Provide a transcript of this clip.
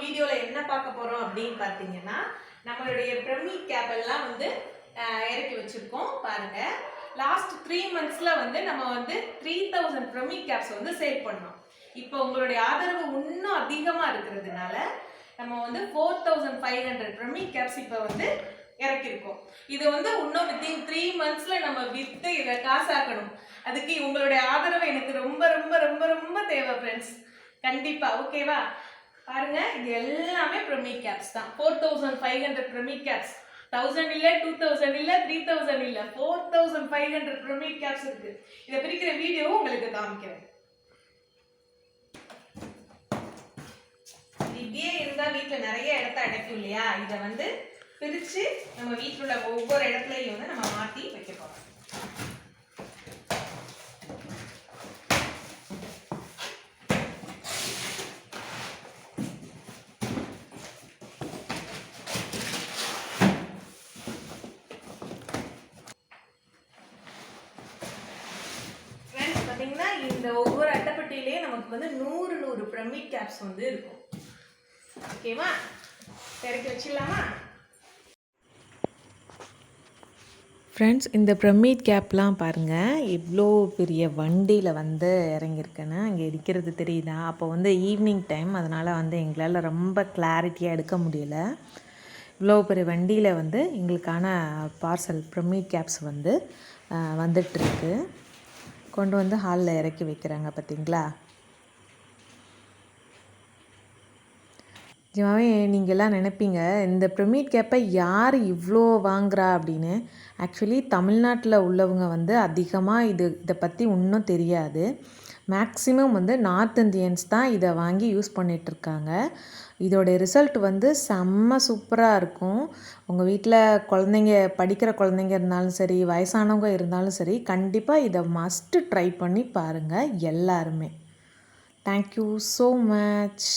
வீடியோவில் என்ன பார்க்க போகிறோம் அப்படின்னு பார்த்தீங்கன்னா, நம்மளுடைய பிரமி கேப் எல்லாம் வந்து இறக்கி வச்சுருக்கோம் பாருங்கள். லாஸ்ட் 3 monthsல வந்து நம்ம வந்து 3000 பிரமி கேப்ஸ் வந்து சேல் பண்ணோம். இப்போ உங்களுடைய ஆதரவு இன்னும் அதிகமாக இருக்கிறதுனால நம்ம வந்து 4500 பிரமி கேப்ஸ் இப்போ வந்து இறக்கிருக்கோம். இது வந்து இன்னும் வித்தின் 3 monthsல நம்ம வித்து இதை காசாக்கணும். அதுக்கு உங்களுடைய ஆதரவு எனக்கு ரொம்ப ரொம்ப ரொம்ப ரொம்ப தேவை ஃப்ரெண்ட்ஸ். கண்டிப்பா ஓகேவா? பாருங்க, இது எல்லாமே பிரமி கேப்ஸ் தான். 4500 பிரமி கேப்ஸ். 1000 இல்ல, 2000 இல்ல, 3000 இல்ல, 4500 பிரமி கேப்ஸ் இருக்கு. இதை பிரிக்கிற வீடியோவும் உங்களுக்கு காமிக்கிறேன். இப்படியே இருந்தா வீட்டுல நிறைய இடத்த அடைக்கும் இல்லையா? இதை வந்து பிரிச்சு நம்ம வீட்டில் உள்ள ஒவ்வொரு இடத்துலையும் வந்து நம்ம மாற்றி வைக்க போறோம். பார்த்தீங்கன்னா இந்த ஒவ்வொரு அட்டைப்பட்டியிலேயே நமக்கு வந்து 100 பிரமி கேப்ஸ் வந்து இருக்கும். ஓகேவா? இறக்கி வச்சிடலாமா ஃப்ரெண்ட்ஸ்? இந்த பிரமிட் கேப்லாம் பாருங்கள், இவ்வளோ பெரிய வண்டியில் வந்து இறங்கியிருக்கேன்னு இங்கே இருக்கிறது தெரியுதா? அப்போ வந்து ஈவினிங் டைம், அதனால் வந்து எங்களால் ரொம்ப கிளாரிட்டியாக எடுக்க முடியல. இவ்வளோ பெரிய வண்டியில் வந்து எங்களுக்கான பார்சல் பிரமிட் கேப்ஸ் வந்து வந்துட்டுருக்கு. கொண்டு வந்து ஹாலில் இறக்கி வைக்கிறாங்க பார்த்தீங்களா? நிஜமாவே நீங்கள்லாம் நினைப்பீங்க, இந்த பிரமிட் கேப்பை யார் இவ்வளோ வாங்குறா அப்படின்னு. ஆக்சுவலி தமிழ்நாட்டில் உள்ளவங்க வந்து அதிகமாக இதை பற்றி இன்னும் தெரியாது. மேக்ஸிமம் வந்து நார்த் இந்தியன்ஸ் தான் இதை வாங்கி யூஸ் பண்ணிகிட்ருக்காங்க. இதோடைய ரிசல்ட் வந்து செம்ம சூப்பராக இருக்கும். உங்கள் வீட்டில் குழந்தைங்க, படிக்கிற குழந்தைங்க இருந்தாலும் சரி, வயசானவங்க இருந்தாலும் சரி, கண்டிப்பாக இதை மஸ்ட்டு ட்ரை பண்ணி பாருங்கள் எல்லாருமே. Thank you so much.